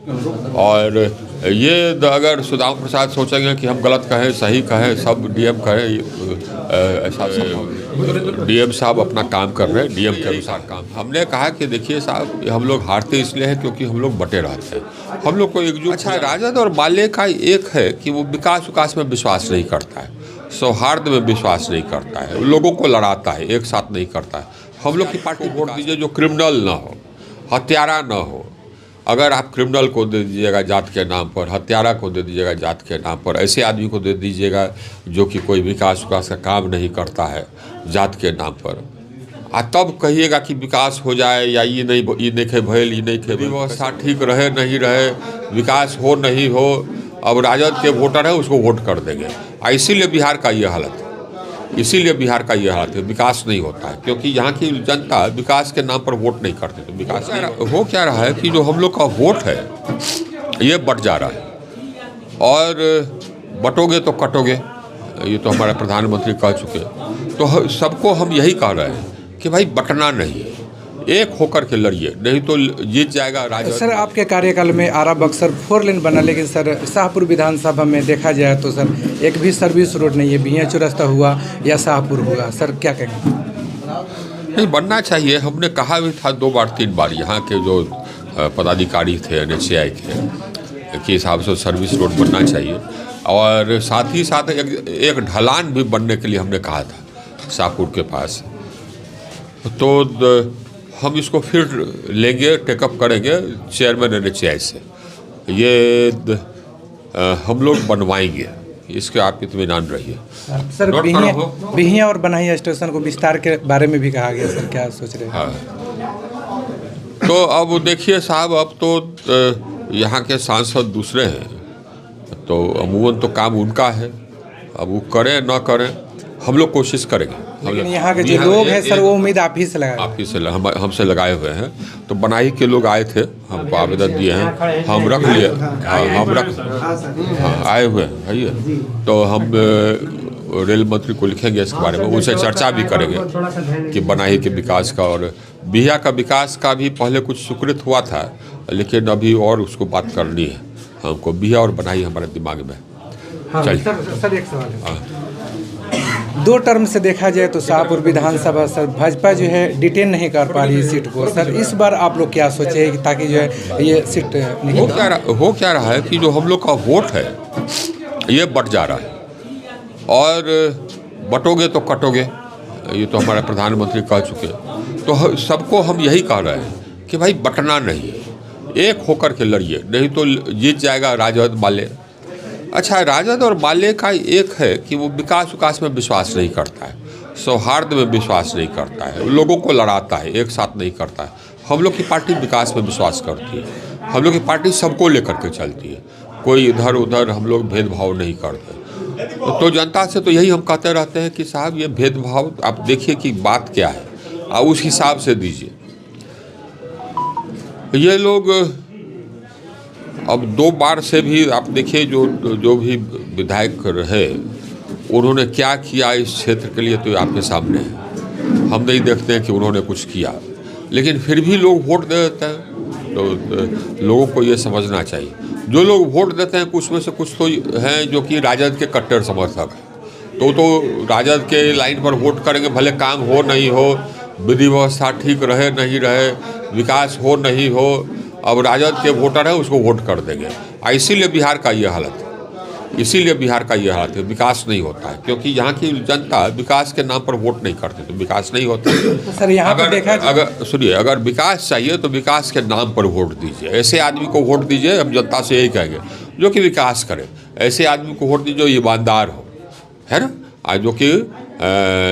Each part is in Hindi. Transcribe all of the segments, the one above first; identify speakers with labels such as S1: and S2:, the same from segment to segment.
S1: और ये अगर सुदाम प्रसाद सोचेंगे कि हम गलत कहें सही कहें सब डीएम कहें, ऐसा डीएम साहब अपना काम कर रहे हैं, डीएम के अनुसार काम। हमने कहा कि देखिए साहब, हम लोग हारते इसलिए हैं क्योंकि हम लोग बटे रहते हैं, हम लोग को एकजुट। अच्छा, राजद और माले का एक है कि वो विकास में विश्वास नहीं करता है, सौहार्द में विश्वास नहीं करता है, लोगों को लड़ाता है, एक साथ नहीं करता है। हम लोग की पार्टी वोट दीजिए जो क्रिमिनल ना हो, हत्यारा ना हो। अगर आप क्रिमिनल को दे दीजिएगा जात के नाम पर, हत्यारा को दे दीजिएगा जात के नाम पर, ऐसे आदमी को दे दीजिएगा जो कि कोई विकास का काम नहीं करता है जात के नाम पर, तब कहिएगा कि विकास हो जाए या ये नहीं खे भयल, ये नहीं खे व्यवस्था ठीक रहे नहीं रहे, विकास हो नहीं हो, अब राजद के वोटर है उसको वोट कर देंगे। इसीलिए बिहार का ये हालत है, इसीलिए बिहार का ये हालत है, विकास नहीं होता है क्योंकि यहाँ की जनता विकास के नाम पर वोट नहीं करती। तो विकास हो क्या रहा है कि जो हम लोग का वोट है ये बढ़ जा रहा है, और बटोगे तो कटोगे, ये तो हमारे प्रधानमंत्री कह चुके। तो सबको हम यही कह रहे हैं कि भाई बटना नहीं, एक होकर के लड़िए, नहीं तो जीत जाएगा राजद।
S2: सर, आपके कार्यकाल में आरा बक्सर 4 लेन बना, लेकिन सर शाहपुर विधानसभा में देखा जाए तो सर एक भी सर्विस रोड नहीं है, बिहिया चौरस्ता हुआ या शाहपुर हुआ, सर क्या कहेंगे?
S1: नहीं, बनना चाहिए। हमने कहा भी था 2 बार 3 बार, यहाँ के जो पदाधिकारी थे NHAI के हिसाब से सर्विस रोड बनना चाहिए, और साथ ही साथ एक ढलान भी बनने के लिए हमने कहा था शाहपुर के पास। तो हम इसको फिर लेंगे, टेकअप करेंगे चेयरमैन NHAI से, ये हम लोग बनवाएंगे, इसके आप इत्मीनान रहिए।
S2: सर, बिहिया और बनहिया स्टेशन को विस्तार के बारे में भी कहा गया, सर क्या सोच रहे हैं?
S1: हाँ, तो अब देखिए साहब, अब तो यहाँ के सांसद दूसरे हैं, तो अमूमन तो काम उनका है, अब वो करें ना करें, हम लोग कोशिश करेंगे।
S2: लेकिन यहाँ के जो लोग हैं सर, वो उम्मीद आप ही से लगाए,
S1: हमसे लगाए हुए हैं। तो बनाही के लोग आए थे, हमको आवेदन दिए हैं, हम रख लिए, आए हुए हैं भैया। तो हम रेल मंत्री को लिखेंगे इसके बारे में, उनसे चर्चा भी करेंगे कि बनाही के विकास का और बिहिया का विकास का भी पहले कुछ स्वीकृत हुआ था, लेकिन अभी और उसको बात करनी है हमको। बिहिया और बनाही हमारे दिमाग में।
S2: चलिए सर, एक सवाल है। 2 टर्म से देखा जाए तो शाहपुर विधानसभा सर भाजपा जो है डिटेन नहीं कर पा रही सीट को, सर इस बार आप लोग क्या सोचे ताकि जो है ये सीट
S1: हो क्या रहा है कि जो हम लोग का वोट है ये बढ़ जा रहा है, और बटोगे तो कटोगे, ये तो हमारे प्रधानमंत्री कह चुके। तो सबको हम यही कह रहे हैं कि भाई बटना नहीं, एक होकर के लड़िए, नहीं तो जीत जाएगा राजद माले। अच्छा, राजद और माले का एक है कि वो विकास में विश्वास नहीं करता है, सौहार्द में विश्वास नहीं करता है, लोगों को लड़ाता है, एक साथ नहीं करता है। हम लोग की पार्टी विकास में विश्वास करती है, हम लोग की पार्टी सबको लेकर के चलती है, कोई इधर उधर हम लोग भेदभाव नहीं करते। तो जनता से तो यही हम कहते रहते हैं कि साहब ये भेदभाव आप देखिए कि बात क्या है, आप उस हिसाब से दीजिए। ये लोग अब 2 बार से भी आप देखिए, जो भी विधायक रहे उन्होंने क्या किया इस क्षेत्र के लिए, तो आपके सामने है। हम नहीं देखते हैं कि उन्होंने कुछ किया, लेकिन फिर भी लोग वोट दे देते हैं। तो लोगों को ये समझना चाहिए, जो लोग वोट देते हैं कुछ में से कुछ तो हैं जो कि राजद के कट्टर समर्थक हैं, तो राजद के लाइन पर वोट करेंगे, भले काम हो नहीं हो, विधि व्यवस्था ठीक रहे नहीं रहे, विकास हो नहीं हो, अब राजद के वोटर है उसको वोट कर देंगे। इसीलिए बिहार का ये हालत है, इसीलिए बिहार का ये हालत है, विकास नहीं होता है क्योंकि यहाँ की जनता विकास के नाम पर वोट नहीं करती, तो विकास नहीं होता है।
S2: तो सर यहाँ पर देखा,
S1: अगर सुनिए, अगर विकास चाहिए तो विकास के नाम पर वोट दीजिए, ऐसे आदमी को वोट दीजिए। हम जनता से यही कहेंगे जो कि विकास करे, ऐसे आदमी को वोट दीजिए जो ईमानदार हो, है ना, जो कि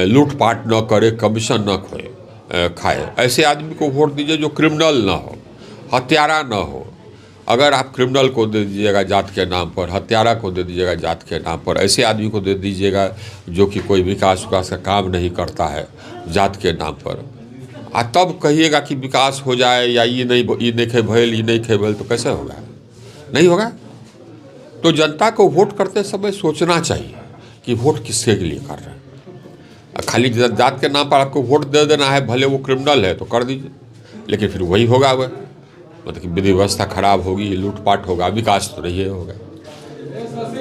S1: लूटपाट न करे, कमीशन न खाए, ऐसे आदमी को वोट दीजिए जो क्रिमिनल ना हो, हत्यारा ना हो। अगर आप क्रिमिनल को दे दीजिएगा जात के नाम पर, हत्यारा को दे दीजिएगा जात के नाम पर, ऐसे आदमी को दे दीजिएगा जो कि कोई विकास का काम नहीं करता है जात के नाम पर, तब कहिएगा कि विकास हो जाए या ये नहीं खे भयल, ये नहीं खे भयल, तो कैसे होगा? नहीं होगा। तो जनता को वोट करते समय सोचना चाहिए कि वोट किसके लिए कर रहे हैं। खाली जात के नाम पर आपको वोट दे देना है, भले वो क्रिमिनल है तो कर दीजिए, लेकिन फिर वही होगा वह मतलब कि विधि व्यवस्था खराब होगी, लूटपाट होगा, विकास तो नहीं होगा।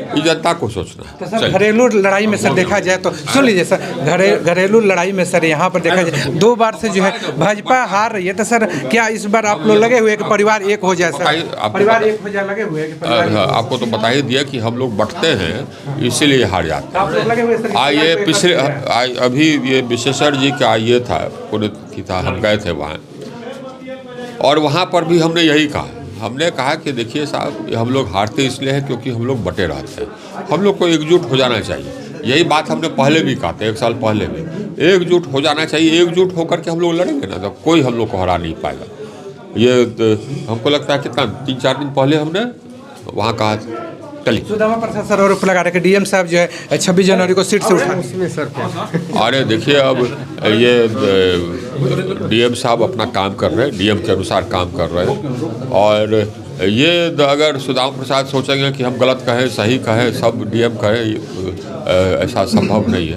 S1: ये जनता को सोचना है।
S2: तो सर घरेलू लड़ाई में सर देखा जाए तो सुन लीजिए सर, घरेलू लड़ाई में सर यहाँ पर देखा जाए 2 बार से जो है भाजपा हार रही है, तो सर क्या इस बार आप लोग लगे हुए हैं कि परिवार एक हो जाए सर? परिवार एक हो जाए, लगे हुए हैं कि परिवार एक हो जाए?
S1: आपको तो बता ही दिया कि हम लोग बंटते हैं, इसीलिए हार जाते
S2: तो आप लोग लगे हुए हैं सर?
S1: ये पिछले अभी ये विशेषज्ञ जी का ये था, पुण्यतिथि था, हम गए थे वहाँ, और वहाँ पर भी हमने यही कहा। हमने कहा कि देखिए साहब, हम लोग हारते इसलिए हैं क्योंकि हम लोग बटे रहते हैं, हम लोग को एकजुट हो जाना चाहिए। यही बात हमने पहले भी कहा था, 1 साल पहले भी, एकजुट हो जाना चाहिए। एकजुट होकर के हम लोग लड़ेंगे ना, तो कोई हम लोग को हरा नहीं पाएगा। ये हमको लगता है कितना 3-4 दिन पहले हमने वहाँ कहा चलिए।
S2: सुदामा प्रसाद सर आरोप लगा रहे कि डीएम साहब जो है 26 जनवरी को सीट से उठा उसमें सर क्या?
S1: अरे देखिए, अब ये डीएम साहब अपना काम कर रहे हैं, डीएम के अनुसार काम कर रहे हैं, और ये अगर सुदामा प्रसाद सोचेंगे कि हम गलत कहें, सही कहें, सब डीएम कहें, ऐसा संभव नहीं है।